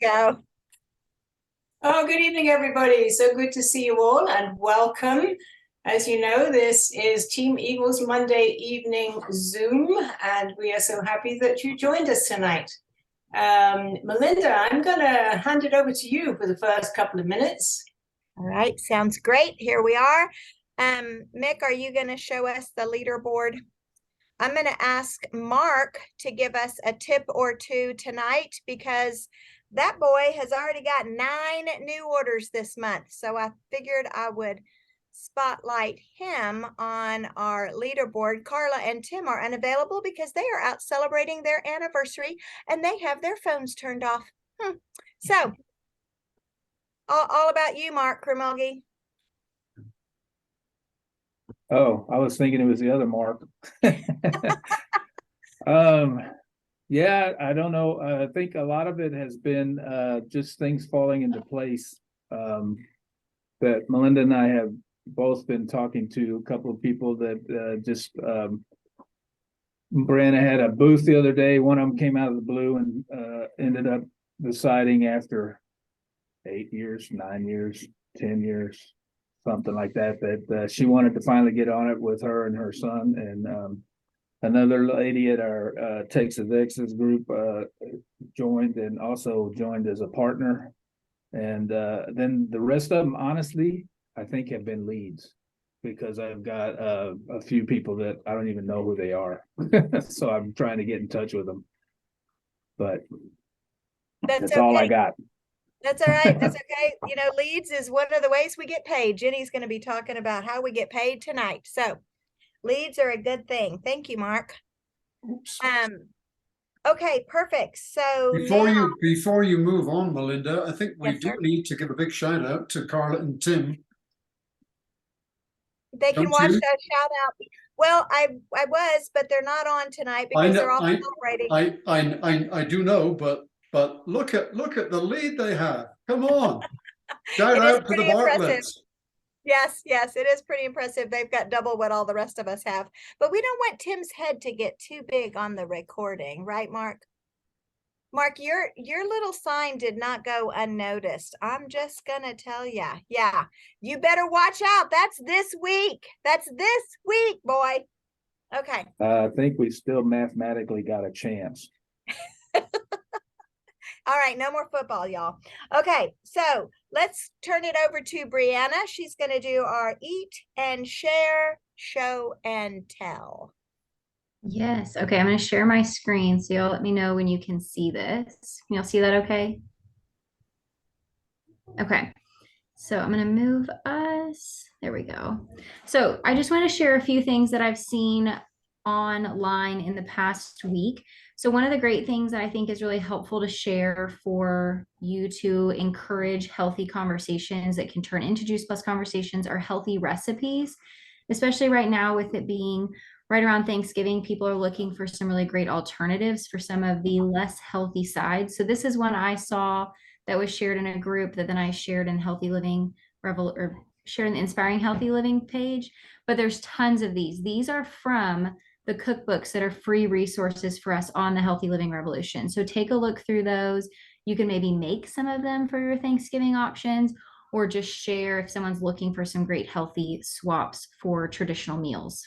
we go. Oh, good evening, everybody. So good to see you all and welcome. As you know, this is Team Eagles Monday evening Zoom, and we are so happy that you joined us tonight. Melinda, I'm going to hand it over to you for the first couple of minutes. All right, sounds great. Here we are. Mick, are you going to show us the leaderboard? I'm going to ask Mark to give us a tip or two tonight because that boy has already got 9 new orders this month. So I figured I would spotlight him on our leaderboard. Carla and Tim are unavailable because they are out celebrating their anniversary and they have their phones turned off. So all about you, Mark Kermoggy. Oh, I was thinking it was the other Mark. Yeah, I don't know. I think a lot of it has been just things falling into place. That Melinda and I have both been talking to a couple of people that Brianna had a booth the other day. One of them came out of the blue and ended up deciding after 8 years, 9 years, 10 years, something like that, that she wanted to finally get on it with her and her son. And another lady at our Texas Exes group joined and also joined as a partner. And then the rest of them, honestly, I think have been leads because I've got a few people that I don't even know who they are. So I'm trying to get in touch with them. But that's okay. All I got. That's all right. That's okay. You know, leads is one of the ways we get paid. Jenny's going to be talking about how we get paid tonight. So leads are a good thing. Thank you, Mark. Oops. Okay, perfect. So before you move on, Melinda, I think we do sir. need to give a big shout out to Carla and Tim. They can watch that shout out. Well, I was, but they're not on tonight because they're all celebrating. I do know, but look at the lead they have. Come on. Shout out to the Bartletts. Yes, it is pretty impressive. They've got double what all the rest of us have. But we don't want Tim's head to get too big on the recording, right, Mark? Mark, your little sign did not go unnoticed. I'm just gonna tell you. Yeah, you better watch out. That's this week. That's this week, boy. Okay. I think we still mathematically got a chance. All right, no more football, y'all. Okay, so let's turn it over to Brianna. She's going to do our eat and share, show and tell. Yes. Okay, I'm going to share my screen. So y'all let me know when you can see this. Can y'all see that okay? Okay. So I'm going to move us. There we go. So I just want to share a few things that I've seen online in the past week. So one of the great things that I think is really helpful to share for you to encourage healthy conversations that can turn into Juice Plus conversations are healthy recipes, especially right now with it being right around Thanksgiving. People are looking for some really great alternatives for some of the less healthy sides. So this is one I saw that was shared in a group that then I shared in Healthy Living or shared in the Inspiring Healthy Living page. But there's tons of these. These are from the cookbooks that are free resources for us on the Healthy Living Revolution. So take a look through those. You can maybe make some of them for your Thanksgiving options or just share if someone's looking for some great healthy swaps for traditional meals.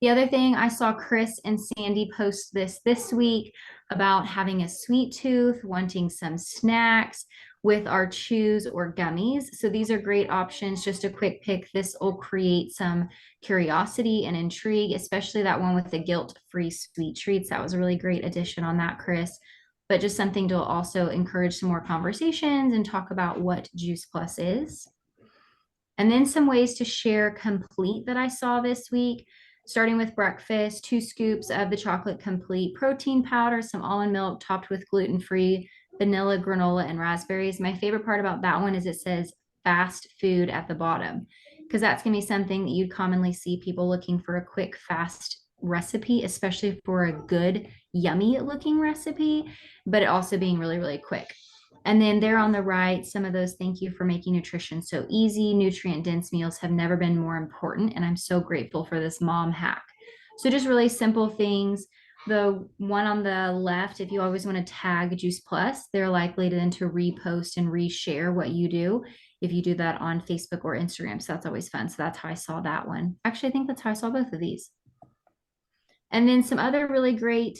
The other thing, I saw Chris and Sandy post this week about having a sweet tooth, wanting some snacks with our chews or gummies. So these are great options. Just a quick pick. This will create some curiosity and intrigue, especially that one with the guilt-free sweet treats. That was a really great addition on that, Chris. But just something to also encourage some more conversations and talk about what Juice Plus is. And then some ways to share complete that I saw this week. Starting with breakfast, 2 scoops of the chocolate complete protein powder, some almond milk topped with gluten-free vanilla, granola, and raspberries. My favorite part about that one is it says fast food at the bottom, because that's going to be something that you'd commonly see people looking for a quick, fast recipe, especially for a good, yummy looking recipe, but it also being really, really quick. And then there on the right, some of those thank you for making nutrition so easy. Nutrient dense meals have never been more important. And I'm so grateful for this mom hack. So just really simple things. The one on the left, if you always want to tag Juice Plus, they're likely to then to repost and reshare what you do if you do that on Facebook or Instagram. So that's always fun. So that's how I saw that one. Actually, I think that's how I saw both of these. And then some other really great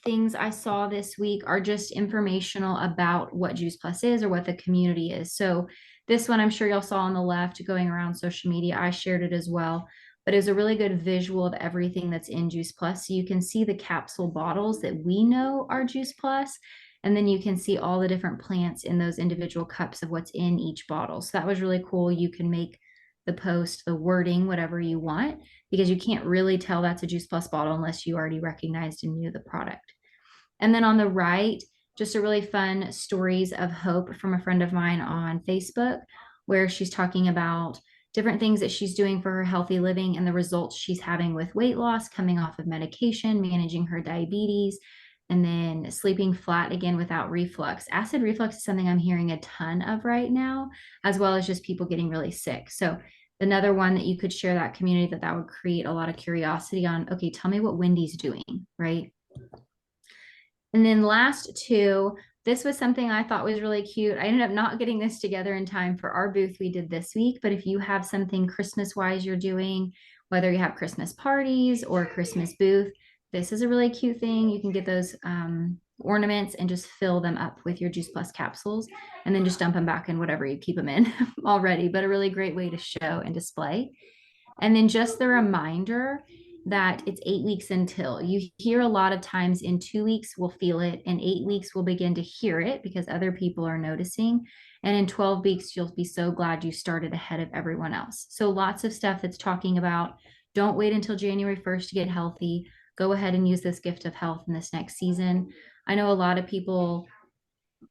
things I saw this week are just informational about what Juice Plus is or what the community is. So this one I'm sure y'all saw on the left going around social media. I shared it as well, but it was a really good visual of everything that's in Juice Plus. So you can see the capsule bottles that we know are Juice Plus, and then you can see all the different plants in those individual cups of what's in each bottle. So that was really cool. You can make the post, the wording, whatever you want, because you can't really tell that's a Juice Plus bottle unless you already recognized and knew the product. And then on the right, just a really fun stories of hope from a friend of mine on Facebook, where she's talking about different things that she's doing for her healthy living and the results she's having with weight loss, coming off of medication, managing her diabetes, and then sleeping flat again without reflux. Acid reflux is something I'm hearing a ton of right now, as well as just people getting really sick. So another one that you could share that community that would create a lot of curiosity on, okay, tell me what Wendy's doing, right? And then last two, this was something I thought was really cute. I ended up not getting this together in time for our booth we did this week, but if you have something Christmas-wise you're doing, whether you have Christmas parties or Christmas booth, this is a really cute thing. You can get those ornaments and just fill them up with your Juice Plus capsules and then just dump them back in whatever you keep them in already, but a really great way to show and display. And then just the reminder that it's 8 weeks until. You hear a lot of times in 2 weeks we'll feel it, in 8 weeks we'll begin to hear it because other people are noticing, and in 12 weeks you'll be so glad you started ahead of everyone else. So lots of stuff that's talking about don't wait until January 1st to get healthy. Go ahead and use this gift of health in this next season. I know a lot of people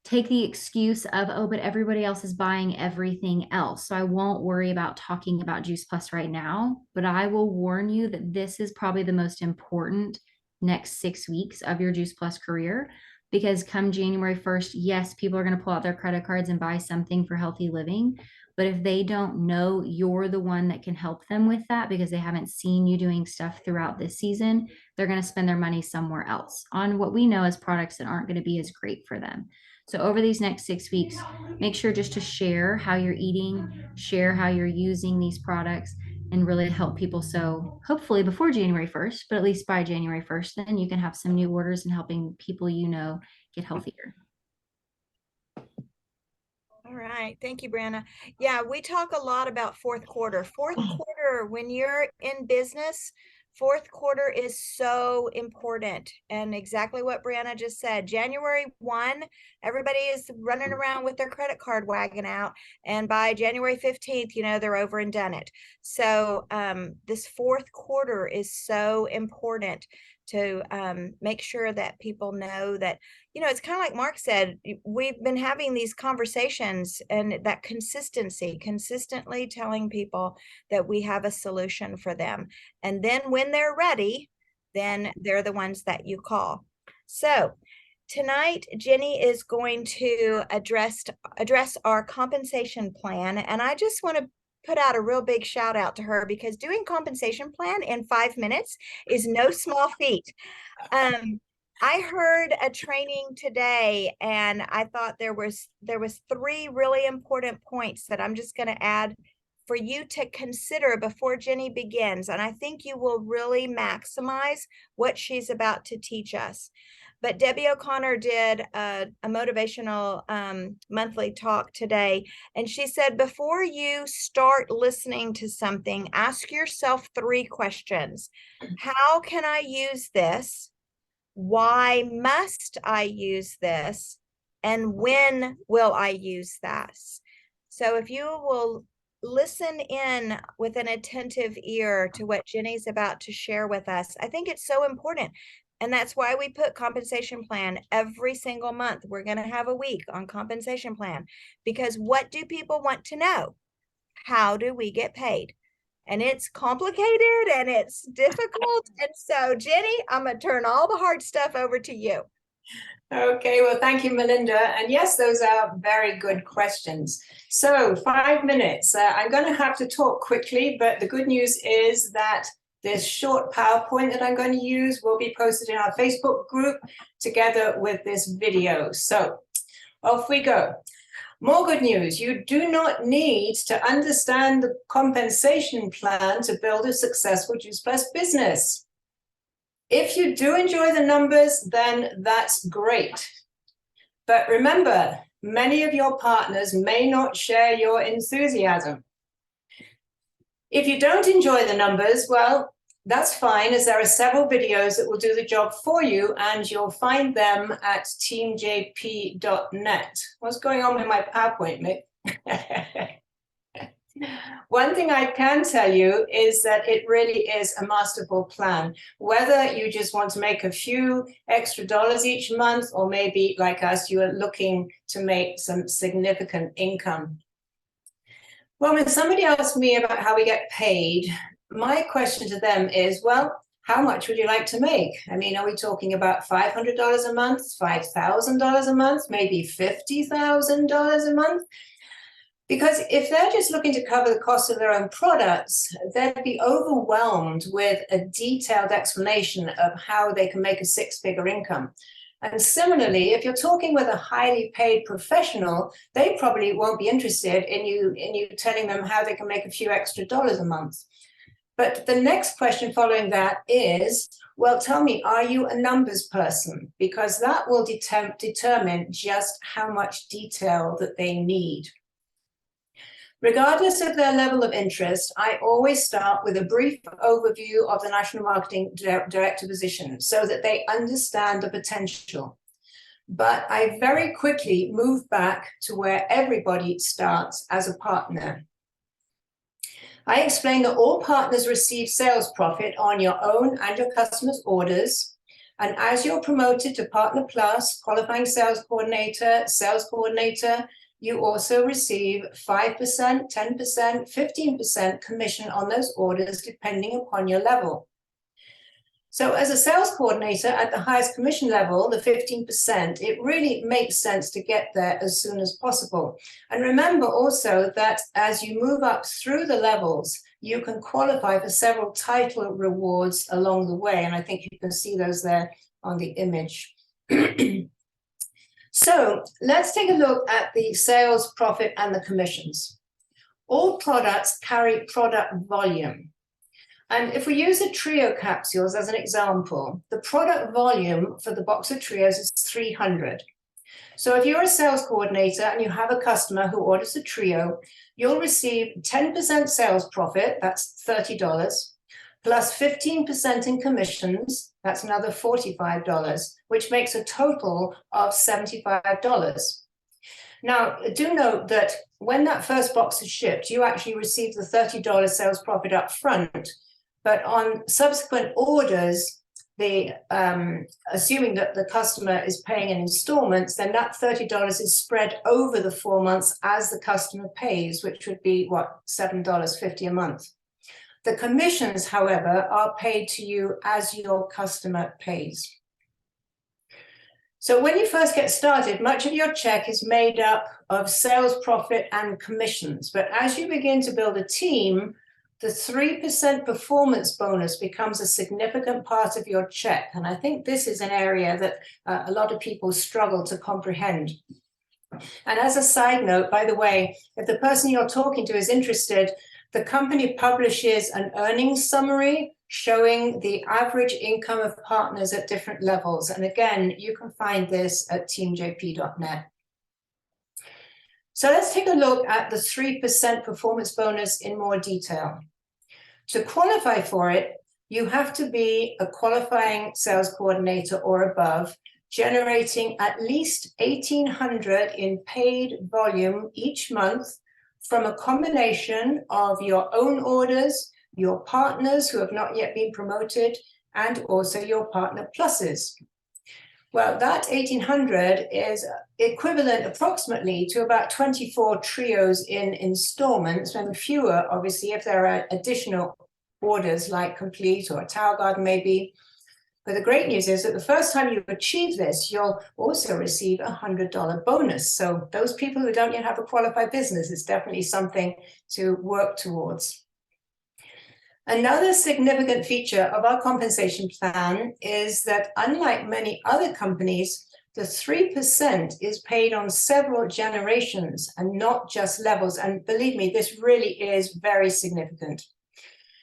take the excuse of, oh, but everybody else is buying everything else. So I won't worry about talking about Juice Plus right now, but I will warn you that this is probably the most important next 6 weeks of your Juice Plus career, because come January 1st, yes, people are going to pull out their credit cards and buy something for healthy living. But if they don't know you're the one that can help them with that because they haven't seen you doing stuff throughout this season, they're going to spend their money somewhere else on what we know as products that aren't going to be as great for them. So over these next 6 weeks, make sure just to share how you're eating, share how you're using these products, and really help people. So hopefully before January 1st, but at least by January 1st, then you can have some new orders and helping people you know get healthier. All right. Thank you, Brianna. Yeah, we talk a lot about fourth quarter. Fourth quarter, when you're in business, fourth quarter is so important. And exactly what Brianna just said, January 1, everybody is running around with their credit card wagging out. And by January 15th, you know, they're over and done it. So this fourth quarter is so important to make sure that people know that, you know, it's kind of like Mark said, we've been having these conversations and that consistently telling people that we have a solution for them. And then when they're ready, then they're the ones that you call. So tonight, Jenny is going to address our compensation plan. And I just want to put out a real big shout out to her because doing compensation plan in 5 minutes is no small feat. I heard a training today and I thought there was 3 really important points that I'm just going to add for you to consider before Jenny begins. And I think you will really maximize what she's about to teach us. But Debbie O'Connor did a motivational monthly talk today. And she said, before you start listening to something, ask yourself 3 questions. How can I use this? Why must I use this? And when will I use this? So if you will listen in with an attentive ear to what Jenny's about to share with us, I think it's so important. And that's why we put compensation plan every single month. We're going to have a week on compensation plan, because what do people want to know? How do we get paid? And it's complicated and it's difficult. And so, Jenny, I'm going to turn all the hard stuff over to you. Okay, well, thank you, Melinda. And yes, those are very good questions. So 5 minutes. I'm going to have to talk quickly, but the good news is that This short PowerPoint that I'm going to use will be posted in our Facebook group together with this video. So off we go. More good news. You do not need to understand the compensation plan to build a successful Juice Plus business. If you do enjoy the numbers, then that's great. But remember, many of your partners may not share your enthusiasm. If you don't enjoy the numbers, well, that's fine, as there are several videos that will do the job for you, and you'll find them at teamjp.net. What's going on with my PowerPoint, Mick? One thing I can tell you is that it really is a masterful plan. Whether you just want to make a few extra dollars each month, or maybe like us, you are looking to make some significant income. Well, when somebody asks me about how we get paid, my question to them is, well, how much would you like to make? I mean, are we talking about $500 a month, $5,000 a month, maybe $50,000 a month? Because if they're just looking to cover the cost of their own products, they'd be overwhelmed with a detailed explanation of how they can make a six-figure income. And similarly, if you're talking with a highly paid professional, they probably won't be interested in you telling them how they can make a few extra dollars a month. But the next question following that is, well, tell me, are you a numbers person? Because that will determine just how much detail that they need. Regardless of their level of interest, I always start with a brief overview of the National Marketing Director position so that they understand the potential. But I very quickly move back to where everybody starts as a partner. I explain that all partners receive sales profit on your own and your customers' orders. And as you're promoted to Partner Plus, Qualifying Sales Coordinator, you also receive 5%, 10%, 15% commission on those orders, depending upon your level. So as a sales coordinator at the highest commission level, the 15%, it really makes sense to get there as soon as possible. And remember also that as you move up through the levels, you can qualify for several title rewards along the way. And I think you can see those there on the image. So let's take a look at the sales profit and the commissions. All products carry product volume. And if we use the trio capsules as an example, the product volume for the box of trios is 300. So if you're a sales coordinator and you have a customer who orders a trio, you'll receive 10% sales profit, that's $30, plus 15% in commissions, that's another $45, which makes a total of $75. Now, do note that when that first box is shipped, you actually receive the $30 sales profit up front. But on subsequent orders, assuming that the customer is paying in installments, then that $30 is spread over the 4 months as the customer pays, which would be, what, $7.50 a month. The commissions, however, are paid to you as your customer pays. So when you first get started, much of your check is made up of sales profit and commissions. But as you begin to build a team, the 3% performance bonus becomes a significant part of your check. And I think this is an area that a lot of people struggle to comprehend. And as a side note, by the way, if the person you're talking to is interested, the company publishes an earnings summary showing the average income of partners at different levels. And again, you can find this at teamjp.net. So let's take a look at the 3% performance bonus in more detail. To qualify for it, you have to be a qualifying sales coordinator or above, generating at least $1,800 in paid volume each month from a combination of your own orders, your partners who have not yet been promoted, and also your Partner Pluses. Well, that 1,800 is equivalent approximately to about 24 trios in installments, and fewer, obviously, if there are additional orders like Complete or a Tower Garden maybe. But the great news is that the first time you achieve this, you'll also receive a $100 bonus. So those people who don't yet have a qualified business, is definitely something to work towards. Another significant feature of our compensation plan is that unlike many other companies, the 3% is paid on several generations and not just levels. And believe me, this really is very significant.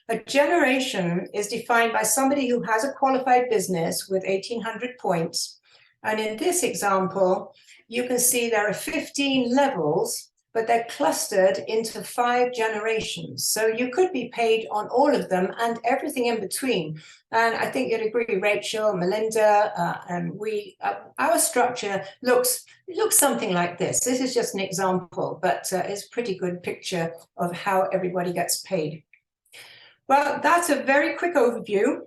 A generation is defined by somebody who has a qualified business with 1,800 points. And in this example, you can see there are 15 levels, but they're clustered into 5 generations. So you could be paid on all of them and everything in between. And I think you'd agree, Rachel, Melinda, and our structure looks something like this. This is just an example, but it's a pretty good picture of how everybody gets paid. Well, that's a very quick overview.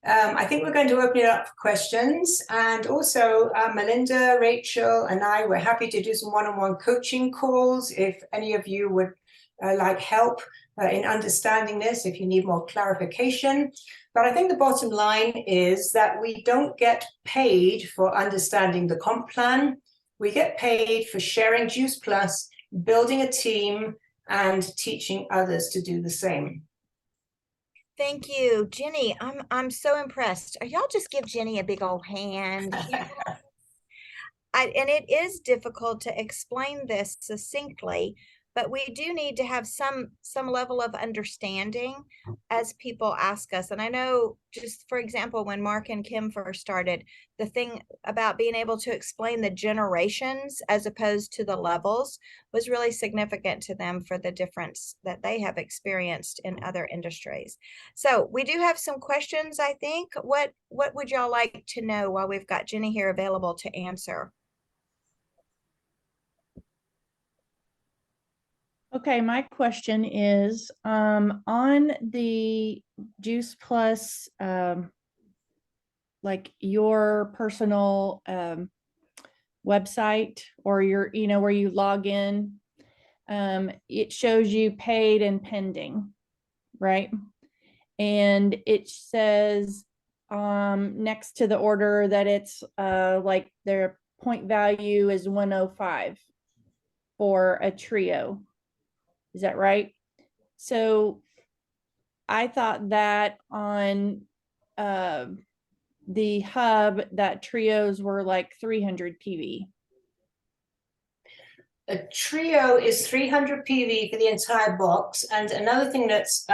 I think we're going to open it up for questions. And also, Melinda, Rachel, and I, we're happy to do some one-on-one coaching calls if any of you would like help in understanding this, if you need more clarification. But I think the bottom line is that we don't get paid for understanding the comp plan. We get paid for sharing Juice Plus, building a team, and teaching others to do the same. Thank you, Jenny. I'm so impressed. Y'all just give Jenny a big old hand. And it is difficult to explain this succinctly, but we do need to have some level of understanding as people ask us. And I know, just for example, when Mark and Kim first started, the thing about being able to explain the generations as opposed to the levels was really significant to them for the difference that they have experienced in other industries. So we do have some questions, I think. What would y'all like to know while we've got Jenny here available to answer? Okay, my question is on the Juice Plus, like your personal website or your, where you log in, it shows you paid and pending, right? And it says next to the order that it's like their point value is 105 for a trio. Is that right? So I thought that on the hub that trios were like 300 PV. A trio is 300 PV for the entire box. And another thing that's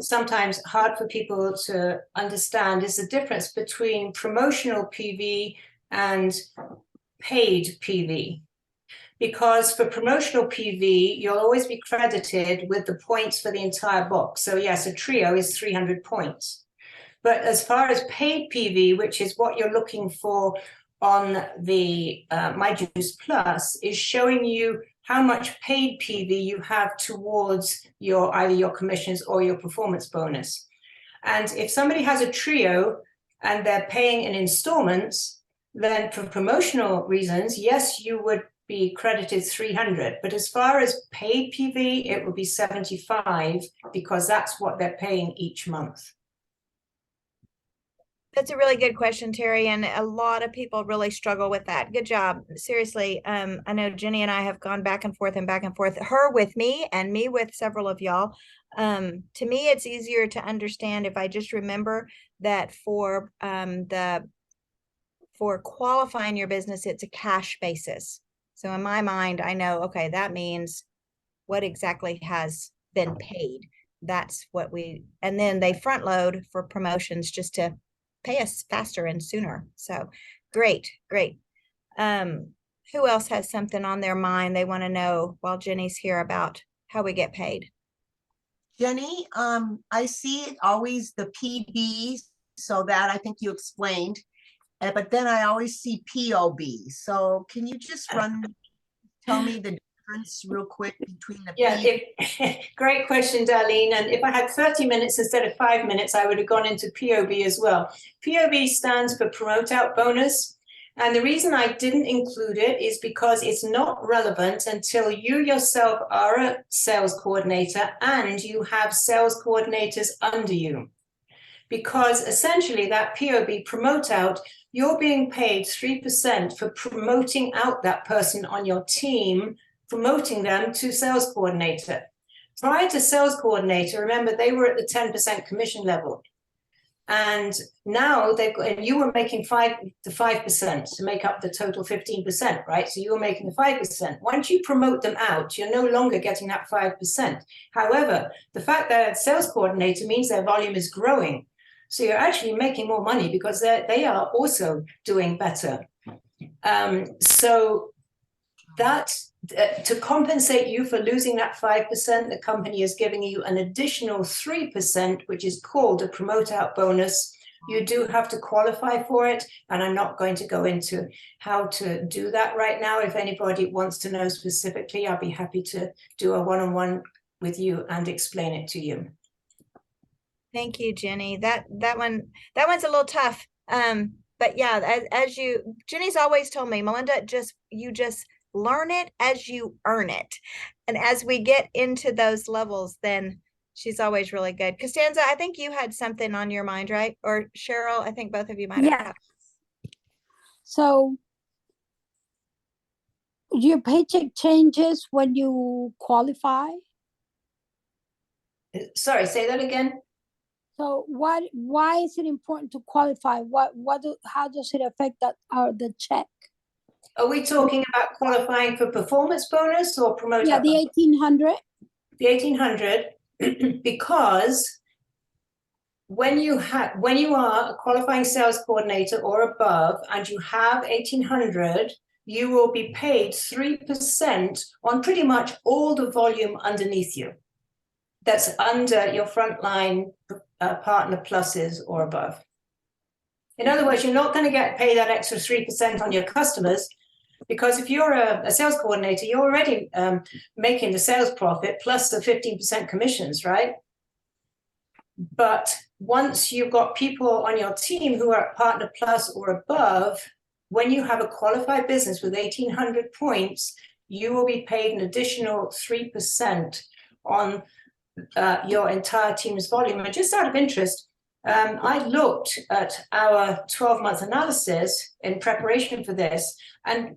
sometimes hard for people to understand is the difference between promotional PV and paid PV. Because for promotional PV, you'll always be credited with the points for the entire box. So yes, a trio is 300 points. But as far as paid PV, which is what you're looking for on the My Juice Plus, is showing you how much paid PV you have towards either your commissions or your performance bonus. And if somebody has a trio and they're paying in installments, then for promotional reasons, yes, you would be credited 300, but as far as paid PV, it would be 75 because that's what they're paying each month. That's a really good question, Terry, and a lot of people really struggle with that. Good job. Seriously, I know Jenny and I have gone back and forth, her with me and me with several of y'all. To me, it's easier to understand if I just remember that for qualifying your business, it's a cash basis. So in my mind, I know, okay, that means what exactly has been paid. That's what and then they front load for promotions just to pay us faster and sooner. So great. Who else has something on their mind they want to know while Jenny's here about how we get paid? Jenny, I see always the PB, so that I think you explained. But then I always see POB. So can you just tell me the difference real quick between the Great question, Darlene. And if I had 30 minutes instead of 5 minutes, I would have gone into POB as well. POB stands for Promote Out Bonus. And the reason I didn't include it is because it's not relevant until you yourself are a sales coordinator and you have sales coordinators under you. Because essentially that POB, Promote Out, you're being paid 3% for promoting out that person on your team, promoting them to sales coordinator. prior to sales coordinator, remember they were at the 10% commission level. And now they've got, and you were making 5% to make up the total 15%, right? So you were making the 5%. Once you promote them out, you're no longer getting that 5%. However, the fact that it's sales coordinator means their volume is growing. So you're actually making more money because they are also doing better. So that to compensate you for losing that 5%, the company is giving you an additional 3%, which is called a promote out bonus. You do have to qualify for it, and I'm not going to go into how to do that right now. If anybody wants to know specifically, I'll be happy to do a one-on-one with you and explain it to you. Thank you, Jenny. That one's a little tough. But yeah, as you, Jenny's always told me, Melinda, you just learn it as you earn it. And as we get into those levels, then she's always really good. Costanza, I think you had something on your mind, right? Or Cheryl, I think both of you might have. So your paycheck changes when you qualify? Sorry, say that again. So why is it important to qualify? How does it affect the check? Are we talking about qualifying for performance bonus or promote? Yeah, the 1800. The 1800, because when you are a qualifying sales coordinator or above and you have 1800, you will be paid 3% on pretty much all the volume underneath you. That's under your frontline partner pluses or above. In other words, you're not going to get paid that extra 3% on your customers, because if you're a sales coordinator, you're already making the sales profit plus the 15% commissions, right? But once you've got people on your team who are at partner plus or above, when you have a qualified business with 1800 points, you will be paid an additional 3% on your entire team's volume. And just out of interest, I looked at our 12-month analysis in preparation for this and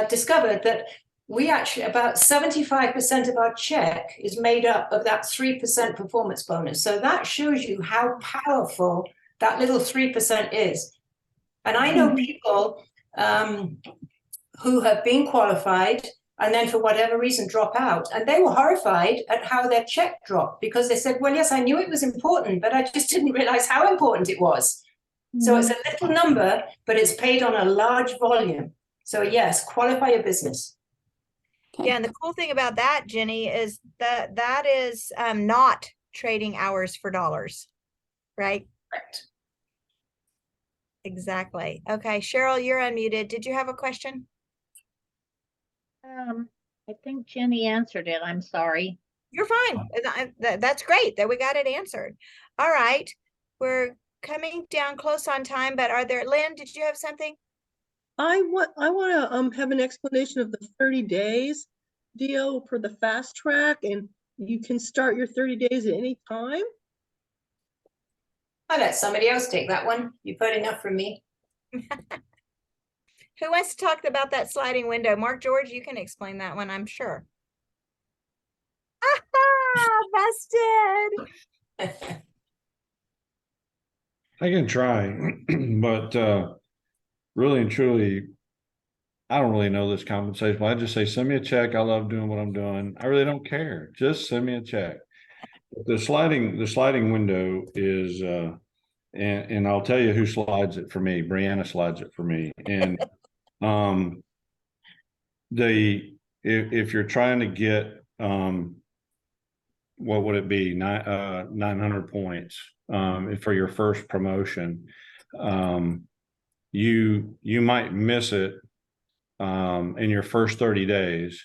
discovered that we actually, about 75% of our check is made up of that 3% performance bonus. So that shows you how powerful that little 3% is. And I know people who have been qualified and then for whatever reason drop out. And they were horrified at how their check dropped, because they said, well, yes, I knew it was important, but I just didn't realize how important it was. So it's a little number, but it's paid on a large volume. So yes, qualify your business. Yeah, and the cool thing about that, Jenny, is that is not trading hours for dollars, right? Correct. Exactly. Okay, Cheryl, you're unmuted. Did you have a question? I think Jenny answered it. I'm sorry. You're fine. That's great that we got it answered. All right, we're coming down close on time, but Lynn, did you have something? I want to have an explanation of the 30 days deal for the fast track, and you can start your 30 days at any time. I'll let somebody else take that one. You've heard enough from me. Who wants to talk about that sliding window? Mark George, you can explain that one, I'm sure. Busted. I can try, but really and truly, I don't really know this compensation. I just say, send me a check. I love doing what I'm doing. I really don't care. Just send me a check. The sliding window is, and I'll tell you who slides it for me. Brianna slides it for me. And if you're trying to get what would it be, 900 points for your first promotion, you might miss it in your first 30 days,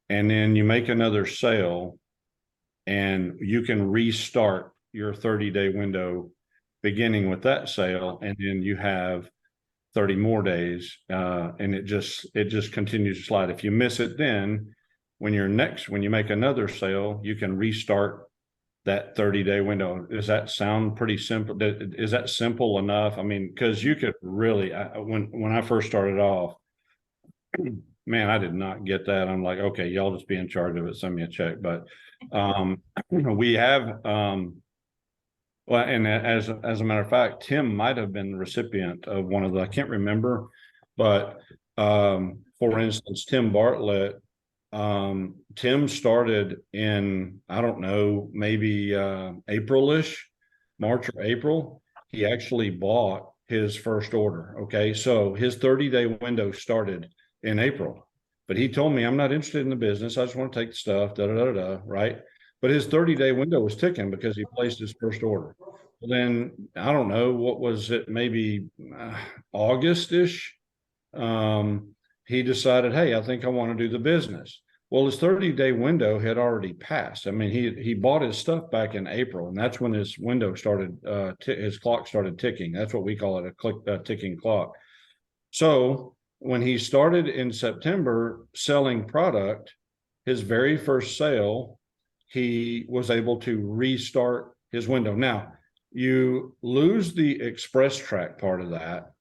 and then you make another sale and you can restart your 30-day window beginning with that sale, and then you have 30 more days, and it just continues to slide. If you miss it, then when you make another sale, you can restart that 30-day window. Does that sound pretty simple? Is that simple enough? I mean, because you could really, when I first started off, man, I did not get that. I'm like, okay, y'all just be in charge of it, send me a check. But we have well, and as a matter of fact, Tim might have been the recipient of one of the, I can't remember, but for instance, Tim Bartlett, Tim started in, I don't know, maybe April-ish, March or April. He actually bought his first order. Okay, so his 30-day window started in April, but he told me, I'm not interested in the business, I just want to take the stuff, right? But his 30-day window was ticking because he placed his first order. Well, then I don't know, what was it, maybe August-ish, he decided, hey, I think I want to do the business. Well, his 30-day window had already passed. I mean, he bought his stuff back in April, and that's when his window started, his clock started ticking. That's what we call it, a ticking clock. So when he started in September selling product, his very first sale, he was able to restart his window. Now, you lose the express track part of that,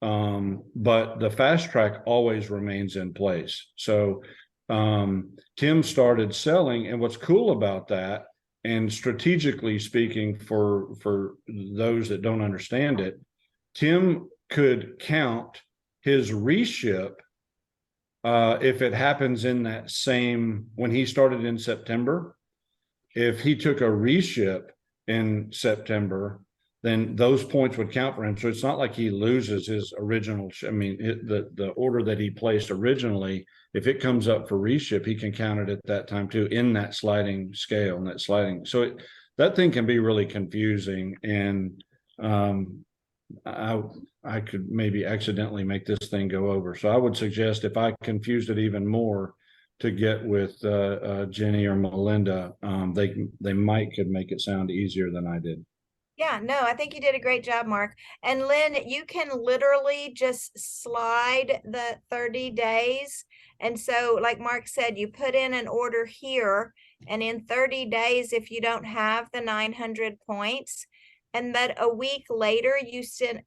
but the fast track always remains in place. So Tim started selling, and what's cool about that, and strategically speaking, for those that don't understand it, Tim could count his reship if it happens in that same, when he started in September, if he took a reship in September, then those points would count for him. So it's not like he loses his original, I mean, the order that he placed originally, if it comes up for reship, he can count it at that time too, in that sliding scale and that sliding. So that thing can be really confusing. And I could maybe accidentally make this thing go over. So I would suggest, if I confused it even more, to get with Jenny or Melinda. They might could make it sound easier than I did. Yeah, no, I think you did a great job, Mark. And Lynn, you can literally just slide the 30 days. And so, like Mark said, you put in an order here, and in 30 days, if you don't have the 900 points, and that a week later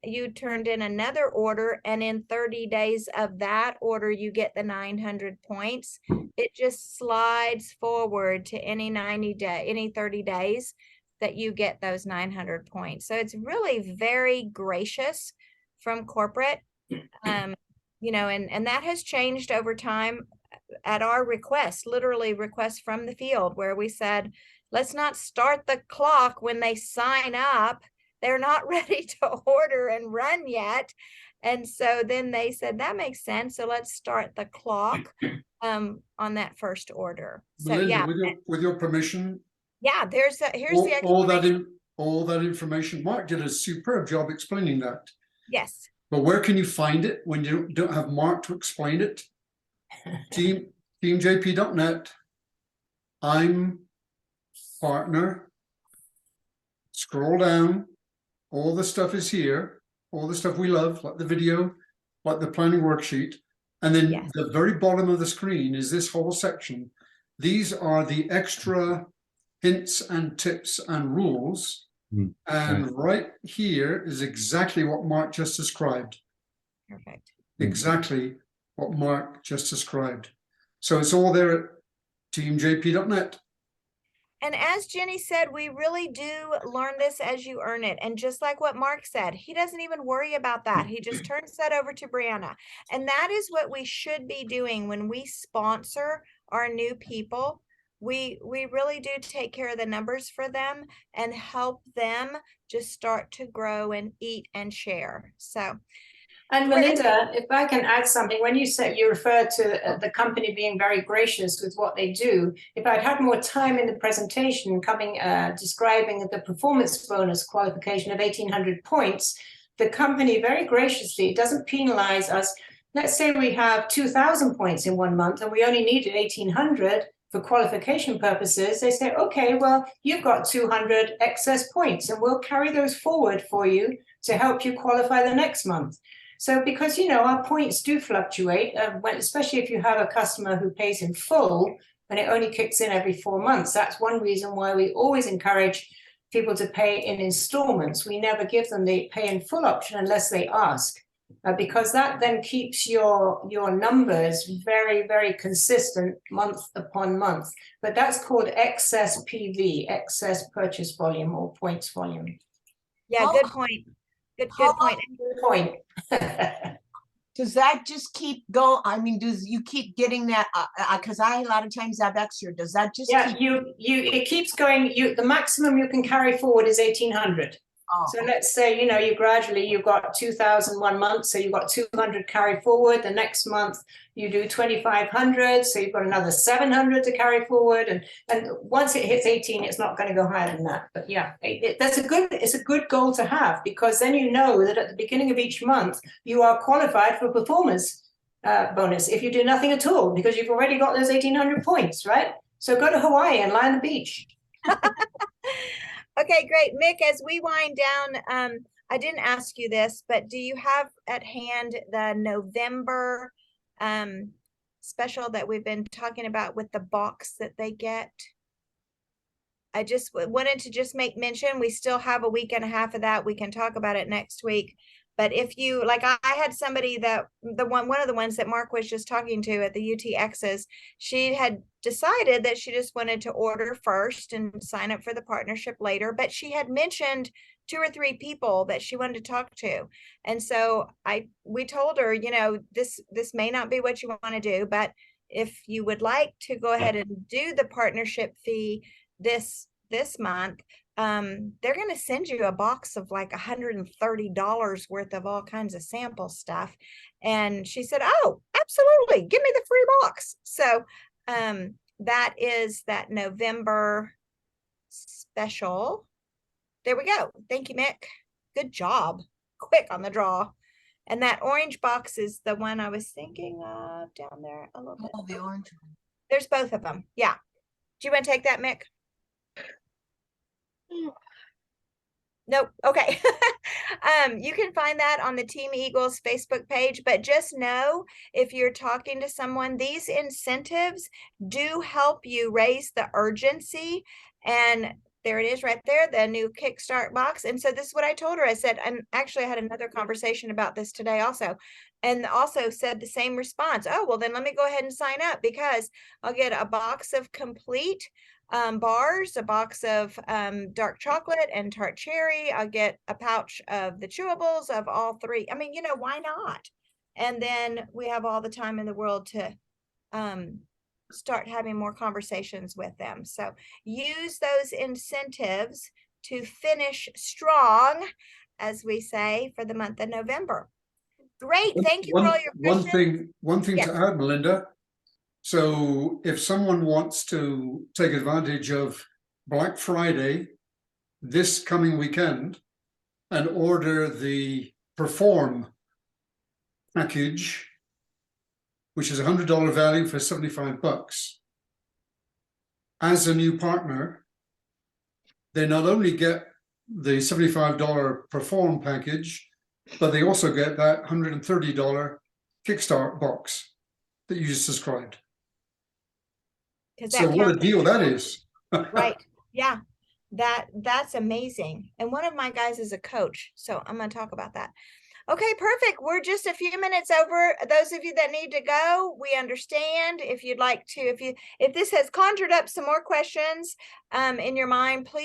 you turned in another order, and in 30 days of that order you get the 900 points, it just slides forward to any 30 days that you get those 900 points. So it's really very gracious from corporate, you know, and that has changed over time at our request, literally request from the field, where we said, let's not start the clock when they sign up. They're not ready to order and run yet. And so then they said, that makes sense. So let's start the clock on that first order. So Melinda, yeah. with your permission. Yeah, here's the all that information. Mark did a superb job explaining that. Yes. But where can you find it when you don't have Mark to explain it? teamjp.net. I'm partner. Scroll down. All the stuff is here. All the stuff we love, like the video, like the planning worksheet. And then the very bottom of the screen is this whole section. These are the extra hints and tips and rules. And right here is exactly what Mark just described. Perfect. Exactly what Mark just described. So it's all there at teamjp.net. And as Jenny said, we really do learn this as you earn it. And just like what Mark said, he doesn't even worry about that. He just turns that over to Brianna. And that is what we should be doing when we sponsor our new people. We really do take care of the numbers for them and help them just start to grow and eat and share. So. And Melinda, if I can add something, when you said you referred to the company being very gracious with what they do, if I'd had more time in the presentation describing the performance bonus qualification of 1,800 points, the company very graciously doesn't penalize us. Let's say we have 2,000 points in 1 month and we only needed 1,800 for qualification purposes. They say, okay, well, you've got 200 excess points and we'll carry those forward for you to help you qualify the next month. So because, you know, our points do fluctuate, especially if you have a customer who pays in full and it only kicks in every 4 months. That's one reason why we always encourage people to pay in installments. We never give them the pay in full option unless they ask. because that then keeps your numbers very, very consistent month upon month. But that's called excess PV, excess purchase volume or points volume. Yeah, How- good point. Good how point. Good point. Does that just keep go? I mean, does you keep getting that? Because I a lot of times have extra. Does that just Yeah, keep? it keeps going. The maximum you can carry forward is 1,800. Oh, So let's say, you know, you've got 2,000 1 month, so you've got 200 carry forward. The next month you do 2,500, so you've got another 700 to carry forward. And once it hits 18, it's not going to go higher than that. But yeah, it's a good goal to have, because then you know that at the beginning of each month you are qualified for performance bonus if you do nothing at all, because you've already got those 1,800 points, right? So go to Hawaii and lie on the beach. Okay, great. Mick, as we wind down, I didn't ask you this, but do you have at hand the November special that we've been talking about with the box that they get? I just wanted to just make mention, we still have a week and a half of that. We can talk about it next week. But if you, like, I had somebody that one of the ones that Mark was just talking to at the UTXs, she had decided that she just wanted to order first and sign up for the partnership later, but she had mentioned 2 or 3 people that she wanted to talk to. And so we told her, you know, this may not be what you want to do, but if you would like to go ahead and do the partnership fee this month, they're going to send you a box of like $130 worth of all kinds of sample stuff. And she said, oh, absolutely, give me the free box. So that is that November special. There we go. Thank you, Mick. Good job. Quick on the draw. And that orange box is the one I was thinking of down there a little bit. oh, the orange one. There's both of them. Yeah. Do you want to take that, Mick? Nope. Okay. You can find that on the Team Eagles Facebook page, but just know if you're talking to someone, these incentives do help you raise the urgency. And there it is right there, the new Kickstart box. And so this is what I told her. I said, and actually I had another conversation about this today also, and also said the same response. Oh, well, then let me go ahead and sign up, because I'll get a box of complete bars, a box of dark chocolate and tart cherry. I'll get a pouch of the chewables of all 3. I mean, you know, why not? And then we have all the time in the world to start having more conversations with them. So use those incentives to finish strong, as we say, for the month of November. Great. Thank you for all your questions. One thing Yes. to add, Melinda. So if someone wants to take advantage of Black Friday this coming weekend and order the Perform package, which is $100 value for $75, as a new partner, they not only get the $75 Perform package, but they also get that $130 Kickstart box that you just described. So what a deal that is. Right. Yeah. That's amazing. And one of my guys is a coach, so I'm going to talk about that. Okay, perfect. We're just a few minutes over. Those of you that need to go, we understand. If you'd like to, if this has conjured up some more questions in your mind, please